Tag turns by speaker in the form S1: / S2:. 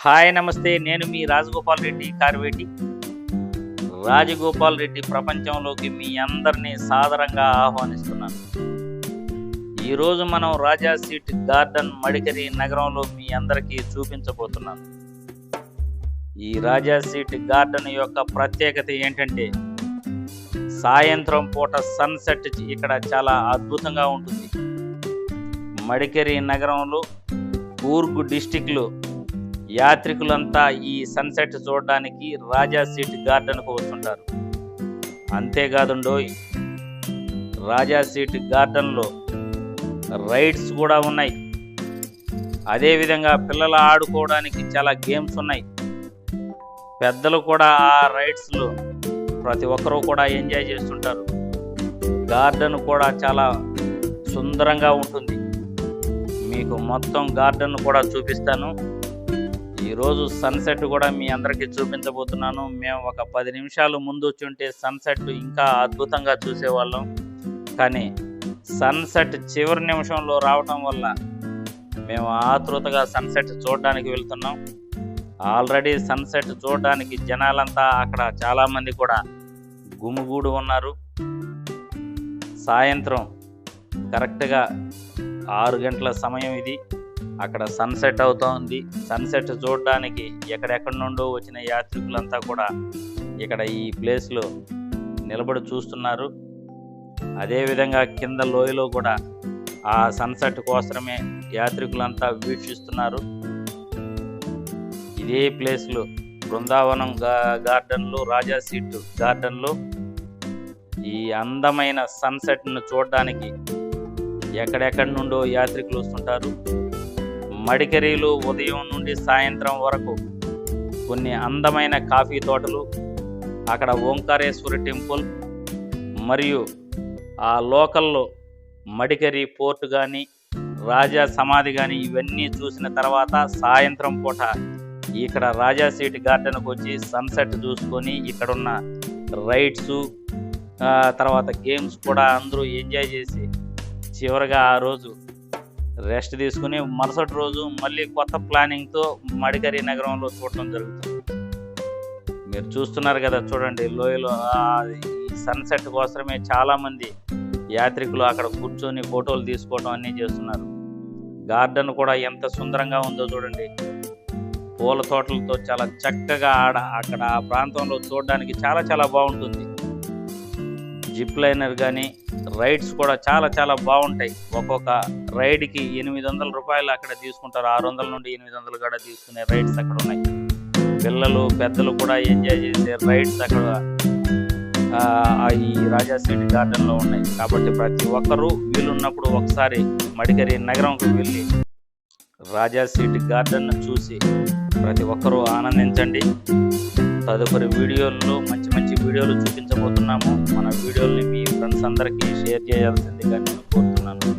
S1: Hi నమస్తే. నేను మీ రాజగోపాల్ రెడ్డి కార్వేటి. రాజగోపాల్ రెడ్డి ప్రపంచంలోకి మీ అందరినీ సాదరంగా ఆహ్వానిస్తున్నాను. ఈరోజు మనం రాజా సీట్ గార్డెన్ మడికరి నగరంలో మీ అందరికీ చూపించబోతున్నాను. ఈ రాజా సీట్ గార్డెన్ యొక్క ప్రత్యేకత ఏంటంటే సాయంత్రం పూట సన్సెట్ ఇక్కడ చాలా అద్భుతంగా ఉంటుంది. మడికరి నగరంలో కూర్గ్ డిస్టిక్లో యాత్రికులంతా ఈ సన్సెట్ చూడడానికి రాజా సీట్ గార్డెన్కు వస్తుంటారు. అంతేకాదుండోయ్, రాజా సీట్ గార్డెన్లో రైడ్స్ కూడా ఉన్నాయి. అదేవిధంగా పిల్లలు ఆడుకోవడానికి చాలా గేమ్స్ ఉన్నాయి. పెద్దలు కూడా ఆ రైడ్స్లో ప్రతి ఒక్కరూ కూడా ఎంజాయ్ చేస్తుంటారు. గార్డెన్ కూడా చాలా సుందరంగా ఉంటుంది. మీకు మొత్తం గార్డెన్ కూడా చూపిస్తాను. ఈరోజు సన్సెట్ కూడా మీ అందరికీ చూపించబోతున్నాను. మేము ఒక 10 నిమిషాలు ముందు వచ్చుంటే సన్సెట్ ఇంకా అద్భుతంగా చూసేవాళ్ళం. కానీ సన్సెట్ చివరి నిమిషంలో రావటం వల్ల మేము ఆతృతగా సన్సెట్ చూడడానికి వెళ్తున్నాం. ఆల్రెడీ సన్సెట్ చూడడానికి జనాలంతా అక్కడ చాలామంది కూడా గుమిగూడి ఉన్నారు. సాయంత్రం కరెక్ట్గా 6 గంటల సమయం ఇది. అక్కడ సన్సెట్ అవుతోంది. సన్సెట్ చూడడానికి ఎక్కడెక్కడి నుండో వచ్చిన యాత్రికులంతా కూడా ఇక్కడ ఈ ప్లేస్లో నిలబడి చూస్తున్నారు. అదేవిధంగా కింద లోయలో కూడా ఆ సన్సెట్ కోసమే యాత్రికులంతా వీక్షిస్తున్నారు. ఇదే ప్లేస్లో బృందావనం గార్డెన్లో రాజా సీట్ గార్డెన్లో ఈ అందమైన సన్సెట్ను చూడడానికి ఎక్కడెక్కడి నుండో యాత్రికులు వస్తుంటారు. మడికరిలో ఉదయం నుండి సాయంత్రం వరకు కొన్ని అందమైన కాఫీ తోటలు, అక్కడ ఓంకారేశ్వరి టెంపుల్ మరియు ఆ లోకల్లో మడికరి పోర్ట్ కానీ రాజా సమాధి కానీ ఇవన్నీ చూసిన తర్వాత సాయంత్రం పూట ఇక్కడ రాజా సీట్ గార్డెన్కి వచ్చి సన్సెట్ చూసుకొని ఇక్కడున్న రైడ్స్ తర్వాత గేమ్స్ కూడా అందరూ ఎంజాయ్ చేసి చివరిగా ఆ రోజు రెస్ట్ తీసుకుని మరుసటి రోజు మళ్ళీ కొత్త ప్లానింగ్తో మడికరి నగరంలో చూడటం జరుగుతుంది. మీరు చూస్తున్నారు కదా, చూడండి లోయలో ఈ సన్సెట్ కోసమే చాలామంది యాత్రికులు అక్కడ కూర్చొని ఫోటోలు తీసుకోవడం అన్నీ చేస్తున్నారు. గార్డెన్ కూడా ఎంత సుందరంగా ఉందో చూడండి. పూల తోటలతో చాలా చక్కగా అక్కడ ఆ ప్రాంతంలో చూడడానికి చాలా చాలా బాగుంటుంది. జిప్ లైనర్ కానీ రైడ్స్ కూడా చాలా చాలా బాగుంటాయి. ఒక్కొక్క రైడ్కి 800 రూపాయలు అక్కడ తీసుకుంటారు. 600 నుండి 800 కూడా తీసుకునే రైడ్స్ అక్కడ ఉన్నాయి. పిల్లలు పెద్దలు కూడా ఎంజాయ్ చేసే రైడ్స్ అక్కడ ఈ రాజా సీట్ గార్డెన్లో ఉన్నాయి. కాబట్టి ప్రతి ఒక్కరూ వీలున్నప్పుడు ఒకసారి మడికరి నగరంకు వెళ్ళి రాజా సీట్ గార్డెన్ చూసి ప్రతి ఒక్కరూ ఆనందించండి. తదుపరి వీడియోల్లో మంచి మంచి వీడియోలు చూపించబోతున్నాము. మన వీడియోల్ని మీ ఫ్రెండ్స్ అందరికీ షేర్ చేయాల్సిందిగా నేను కోరుతున్నాను.